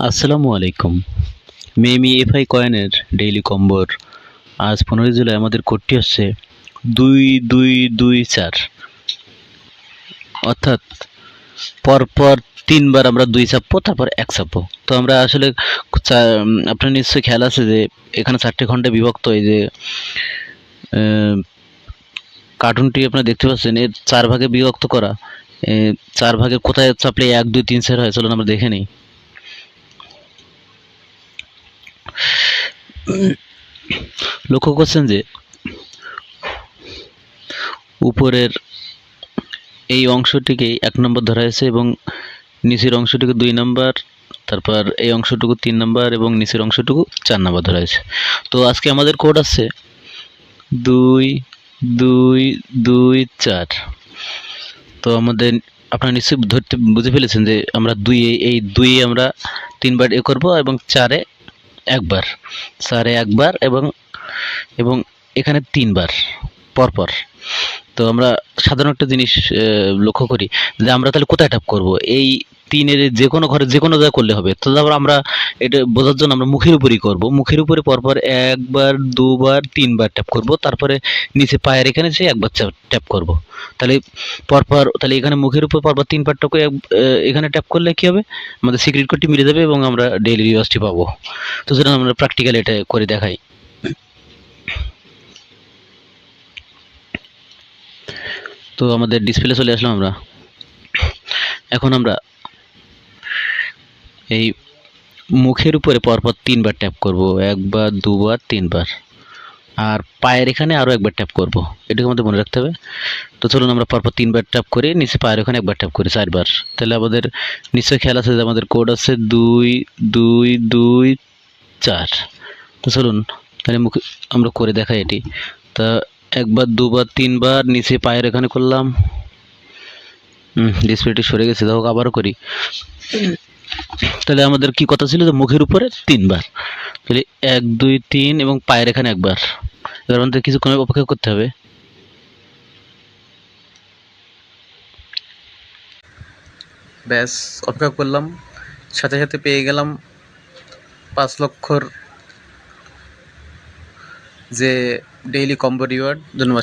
আসসালামু আলাইকুম। Mamy FI কয়েনের ডেইলি কম্বোর আজ 15 জুলাই আমাদের কোডটি হচ্ছে 2224, অর্থাৎ পরপর 3 বার আমরা 2 চাপবো, তারপর 1 চাপবো। তো আমরা আসলে আপনার নিশ্চয়ই খেয়াল আছে যে এখানে 4টে খণ্ডে বিভক্ত। এই যে কার্টুনটি আপনারা দেখতে পাচ্ছেন, এর 4 ভাগে বিভক্ত করা। 4 ভাগে কোথায় চাপলে 1 2 3 4 হয়, চলুন আমরা দেখে নিই। লক্ষ্য করছেন যে উপরের এই অংশটিকে 1 নম্বর ধরা হয়েছে এবং নিচের অংশটুকু 2 নম্বর, তারপর এই অংশটুকু 3 নম্বর এবং নিচের অংশটুকু 4 নম্বর ধরা হয়েছে। তো আজকে আমাদের কোড আছে 2224। তো আপনারা নিশ্চয়ই বুঝে ফেলেছেন যে আমরা এই 2 আমরা 3 বার করব এবং 4-এ 1 বার, 4-এ 1 বার এবং এখানে 3 বার পরপর। তো আমরা সাধারণ একটা জিনিস লক্ষ্য করি যে আমরা তাহলে কোথায় ট্যাপ করব। এই 3-এর যে কোনো ঘরে যে কোনো জায়গায় করলে হবে। তো তারপর আমরা এটা বোঝার জন্য আমরা মুখের উপরেই করব। মুখের উপরে পরপর 1 বার 2 বার 3 বার ট্যাপ করব, তারপরে নিচে পায়ের এখানে যে 1 বার ট্যাপ করব। তাহলে তাহলে এখানে মুখের উপর পরপর 3 বার ট্যাপ করে এখানে ট্যাপ করলে কি হবে, আমাদের সিক্রেট কোডটি মিলে যাবে এবং আমরা ডেইলি রিওয়ার্ডটি পাবো। তো সেটা আমরা প্র্যাকটিক্যালি এটা করে দেখাই। তো আমাদের ডিসপ্লে চলে আসলাম আমরা। এখন আমরা এই মুখের উপরে পরপর 3 বার ট্যাপ করব, 1 বার 2 বার 3 বার, আর পায়ের এখানে আরও 1 বার ট্যাপ করব। এটাকে আমাদের মনে রাখতে হবে। তো চলুন আমরা পরপর 3 বার ট্যাপ করি, নিচে পায়ের ওখানে 1 বার ট্যাপ করি, 4 বার। তাহলে আমাদের নিশ্চয়ই খেয়াল আছে যে আমাদের কোড আছে 2224। তো চলুন তাহলে আমরা করে দেখাই এটি। তা 1 বার 2 বার 3 বার নিচে পায়ের এখানে করলাম। ডিসপ্লেটি সরে গেছে, দেখো আবারও করি। তাহলে আমাদের কি কথা ছিল যে মুখের উপরে 3 বার, তাহলে 1 2 3 এবং পায়ের এখানে 1 বার। এবার আমাদের কিছুক্ষণ অপেক্ষা করতে হবে। ব্যাস, অপেক্ষা করলাম, সাথে সাথে পেয়ে গেলাম 5 লক্ষর যে ডেইলি কম্বো রিওয়ার্ড। ধন্যবাদ।